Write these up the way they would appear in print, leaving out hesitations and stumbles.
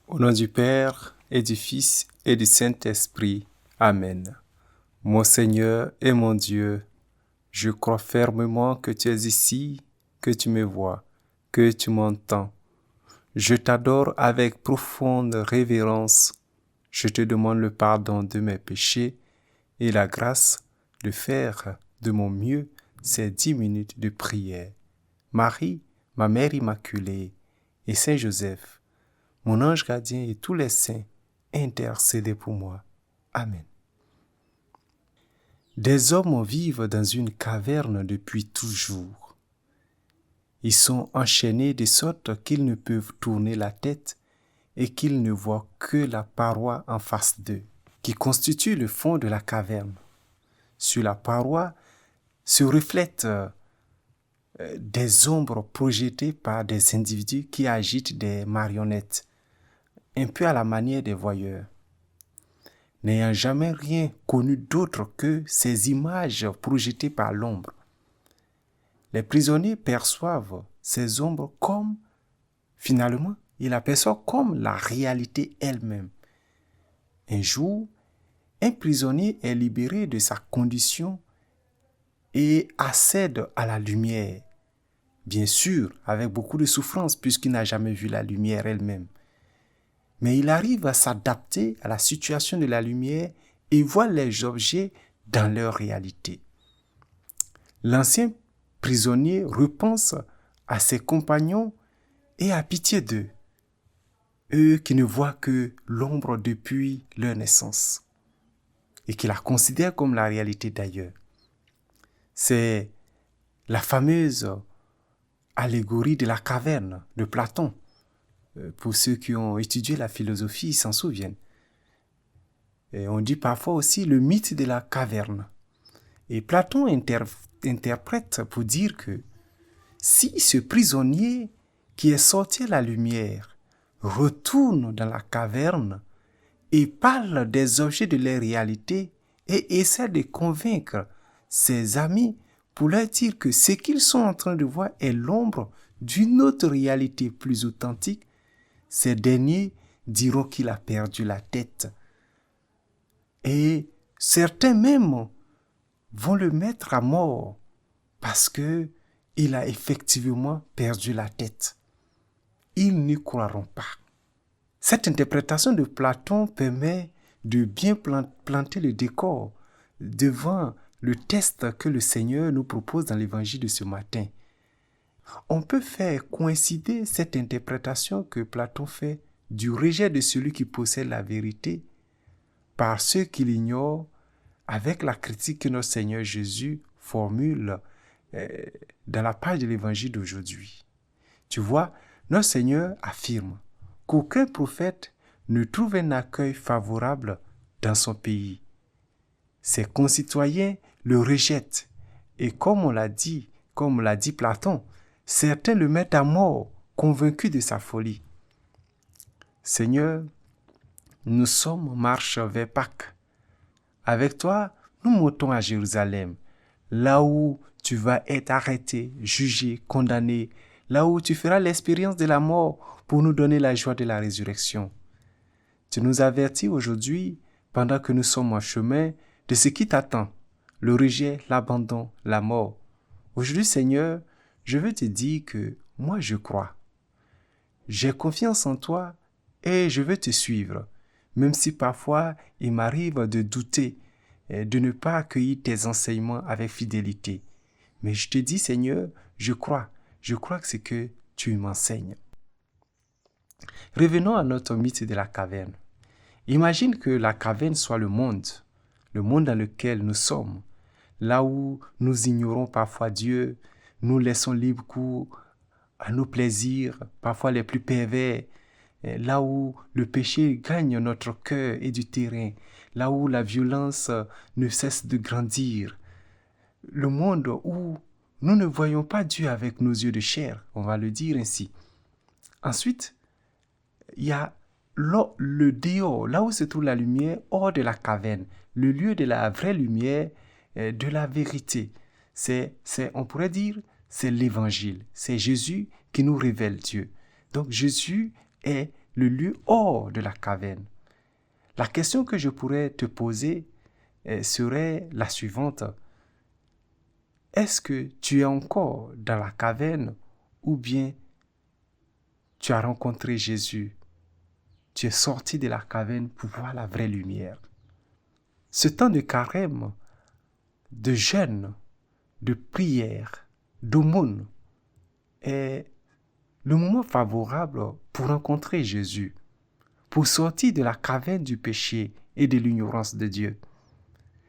Au nom du Père, et du Fils, et du Saint-Esprit. Amen. Mon Seigneur et mon Dieu, je crois fermement que tu es ici, que tu me vois, que tu m'entends. Je t'adore avec profonde révérence. Je te demande le pardon de mes péchés et la grâce de faire de mon mieux ces 10 minutes de prière. Marie, ma Mère Immaculée, et Saint Joseph, mon ange gardien et tous les saints, intercédez pour moi. Amen. Des hommes vivent dans une caverne depuis toujours. Ils sont enchaînés de sorte qu'ils ne peuvent tourner la tête et qu'ils ne voient que la paroi en face d'eux, qui constitue le fond de la caverne. Sur la paroi se reflètent des ombres projetées par des individus qui agitent des marionnettes, un peu à la manière des voyeurs. N'ayant jamais rien connu d'autre que ces images projetées par l'ombre, les prisonniers perçoivent ces ombres comme, finalement, ils l'aperçoivent comme la réalité elle-même. Un jour, un prisonnier est libéré de sa condition et accède à la lumière. Bien sûr, avec beaucoup de souffrance puisqu'il n'a jamais vu la lumière elle-même. Mais il arrive à s'adapter à la situation de la lumière et voit les objets dans leur réalité. L'ancien prisonnier repense à ses compagnons et a pitié d'eux, eux qui ne voient que l'ombre depuis leur naissance et qui la considèrent comme la réalité d'ailleurs. C'est la fameuse allégorie de la caverne de Platon. Pour ceux qui ont étudié la philosophie, ils s'en souviennent. Et on dit parfois aussi le mythe de la caverne. Et Platon interprète pour dire que si ce prisonnier qui est sorti à la lumière retourne dans la caverne et parle des objets de leur réalité et essaie de convaincre ses amis pour leur dire que ce qu'ils sont en train de voir est l'ombre d'une autre réalité plus authentique, ces derniers diront qu'il a perdu la tête. Et certains même vont le mettre à mort parce que il a effectivement perdu la tête. Ils n'y croiront pas. Cette interprétation de Platon permet de bien planter le décor devant le test que le Seigneur nous propose dans l'évangile de ce matin. On peut faire coïncider cette interprétation que Platon fait du rejet de celui qui possède la vérité par ceux qui l'ignorent avec la critique que notre Seigneur Jésus formule dans la page de l'évangile d'aujourd'hui. Tu vois, notre Seigneur affirme qu'aucun prophète ne trouve un accueil favorable dans son pays. Ses concitoyens le rejettent et comme l'a dit Platon, certains le mettent à mort, convaincus de sa folie. Seigneur, nous sommes en marche vers Pâques. Avec toi, nous montons à Jérusalem, là où tu vas être arrêté, jugé, condamné, là où tu feras l'expérience de la mort pour nous donner la joie de la résurrection. Tu nous avertis aujourd'hui, pendant que nous sommes en chemin, de ce qui t'attend, le rejet, l'abandon, la mort. Aujourd'hui, Seigneur, je veux te dire que moi je crois. J'ai confiance en toi et je veux te suivre, même si parfois il m'arrive de douter, de ne pas accueillir tes enseignements avec fidélité. Mais je te dis, Seigneur, je crois que c'est que tu m'enseignes. Revenons à notre mythe de la caverne. Imagine que la caverne soit le monde dans lequel nous sommes, là où nous ignorons parfois Dieu, nous laissons libre cours à nos plaisirs, parfois les plus pervers, là où le péché gagne notre cœur et du terrain, là où la violence ne cesse de grandir, le monde où nous ne voyons pas Dieu avec nos yeux de chair, on va le dire ainsi. Ensuite, il y a le dehors, là où se trouve la lumière, hors de la caverne, le lieu de la vraie lumière, de la vérité. On pourrait dire, c'est l'évangile. C'est Jésus qui nous révèle Dieu. Donc Jésus est le lieu hors de la caverne. La question que je pourrais te poser serait la suivante. Est-ce que tu es encore dans la caverne ou bien tu as rencontré Jésus? Tu es sorti de la caverne pour voir la vraie lumière. Ce temps de carême, de jeûne, de prière, d'aumône est le moment favorable pour rencontrer Jésus, pour sortir de la caverne du péché et de l'ignorance de Dieu.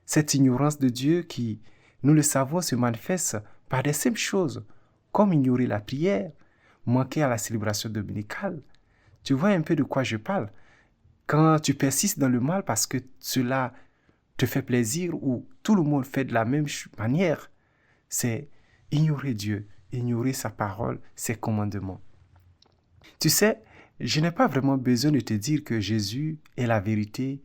Cette ignorance de Dieu qui, nous le savons, se manifeste par des simples choses, comme ignorer la prière, manquer à la célébration dominicale. Tu vois un peu de quoi je parle. Quand tu persistes dans le mal parce que cela te fait plaisir ou tout le monde fait de la même manière, c'est ignorer Dieu, ignorer sa parole, ses commandements. Tu sais, je n'ai pas vraiment besoin de te dire que Jésus est la vérité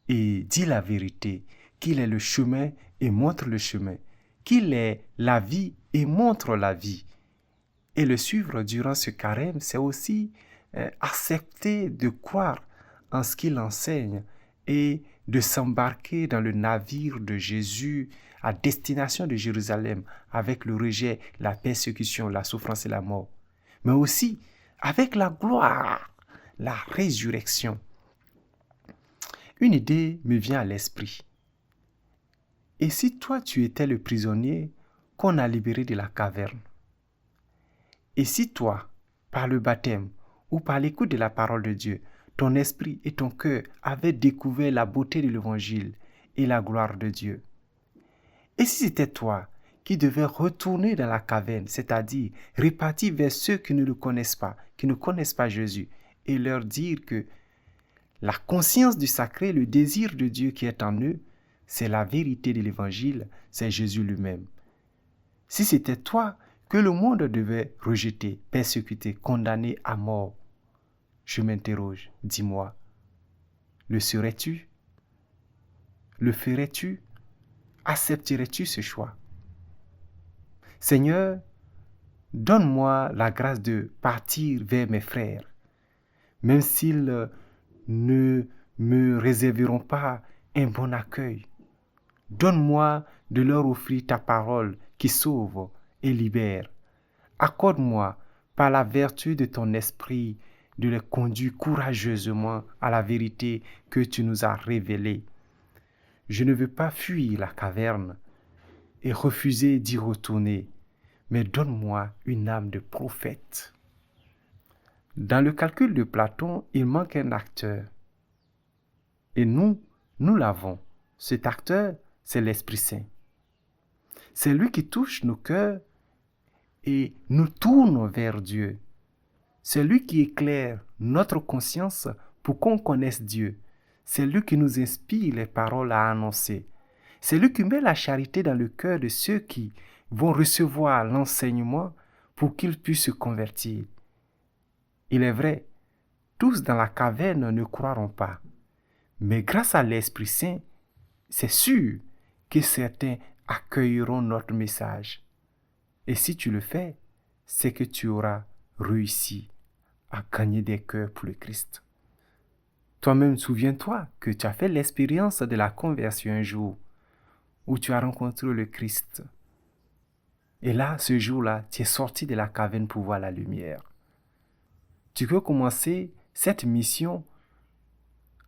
et dit la vérité, qu'il est le chemin et montre le chemin, qu'il est la vie et montre la vie. Et le suivre durant ce carême, c'est aussi accepter de croire en ce qu'il enseigne et de s'embarquer dans le navire de Jésus à destination de Jérusalem avec le rejet, la persécution, la souffrance et la mort, mais aussi avec la gloire, la résurrection. Une idée me vient à l'esprit. Et si toi tu étais le prisonnier qu'on a libéré de la caverne? Et si toi, par le baptême ou par l'écoute de la parole de Dieu, ton esprit et ton cœur avaient découvert la beauté de l'évangile et la gloire de Dieu? Et si c'était toi qui devais retourner dans la caverne, c'est-à-dire repartir vers ceux qui ne le connaissent pas, qui ne connaissent pas Jésus, et leur dire que la conscience du sacré, le désir de Dieu qui est en eux, c'est la vérité de l'évangile, c'est Jésus lui-même. Si c'était toi que le monde devait rejeter, persécuter, condamner à mort, je m'interroge, dis-moi, le serais-tu? Le ferais-tu? Accepterais-tu ce choix? Seigneur, donne-moi la grâce de partir vers mes frères, même s'ils ne me réserveront pas un bon accueil. Donne-moi de leur offrir ta parole qui sauve et libère. Accorde-moi, par la vertu de ton esprit, de les conduire courageusement à la vérité que tu nous as révélée. Je ne veux pas fuir la caverne et refuser d'y retourner, mais donne-moi une âme de prophète. Dans le calcul de Platon, il manque un acteur. Et nous l'avons. Cet acteur, c'est l'Esprit Saint. C'est lui qui touche nos cœurs et nous tourne vers Dieu. C'est lui qui éclaire notre conscience pour qu'on connaisse Dieu. C'est lui qui nous inspire les paroles à annoncer. C'est lui qui met la charité dans le cœur de ceux qui vont recevoir l'enseignement pour qu'ils puissent se convertir. Il est vrai, tous dans la caverne ne croiront pas. Mais grâce à l'Esprit Saint, c'est sûr que certains accueilleront notre message. Et si tu le fais, c'est que tu auras réussi à gagner des cœurs pour le Christ. Toi-même, souviens-toi que tu as fait l'expérience de la conversion un jour où tu as rencontré le Christ. Et là, ce jour-là, tu es sorti de la caverne pour voir la lumière. Tu peux commencer cette mission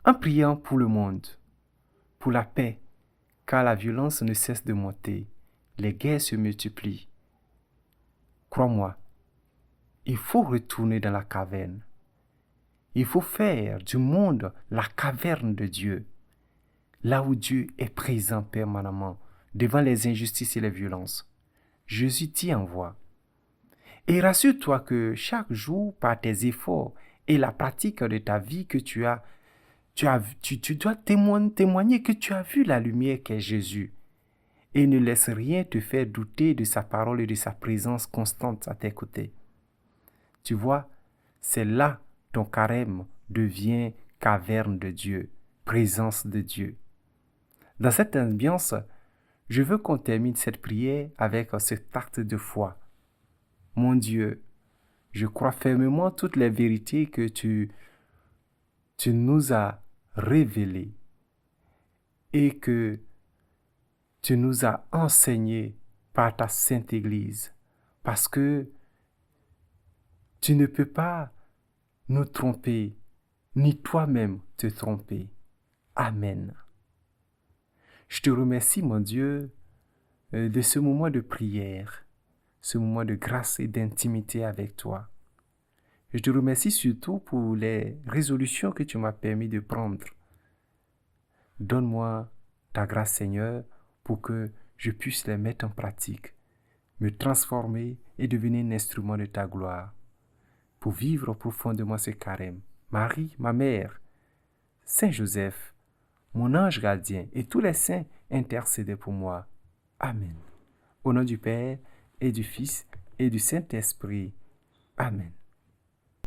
en priant pour le monde, pour la paix, car la violence ne cesse de monter, les guerres se multiplient. Crois-moi, il faut retourner dans la caverne. Il faut faire du monde la caverne de Dieu, là où Dieu est présent permanemment devant les injustices et les violences. Jésus t'y envoie. Et rassure-toi que chaque jour, par tes efforts et la pratique de ta vie que tu dois témoigner que tu as vu la lumière qu'est Jésus. Et ne laisse rien te faire douter de sa parole et de sa présence constante à tes côtés. Tu vois, c'est là ton carême devient caverne de Dieu, présence de Dieu. Dans cette ambiance, je veux qu'on termine cette prière avec cet acte de foi. Mon Dieu, je crois fermement toutes les vérités que tu tu nous as révélé et que tu nous as enseigné par ta Sainte Église, parce que tu ne peux pas nous tromper, ni toi-même te tromper. Amen. Je te remercie, mon Dieu, de ce moment de prière, ce moment de grâce et d'intimité avec toi. Je te remercie surtout pour les résolutions que tu m'as permis de prendre. Donne-moi ta grâce, Seigneur, pour que je puisse les mettre en pratique, me transformer et devenir un instrument de ta gloire, pour vivre profondément ce carême. Marie, ma mère, Saint Joseph, mon ange gardien et tous les saints intercédez pour moi. Amen. Au nom du Père et du Fils et du Saint-Esprit. Amen.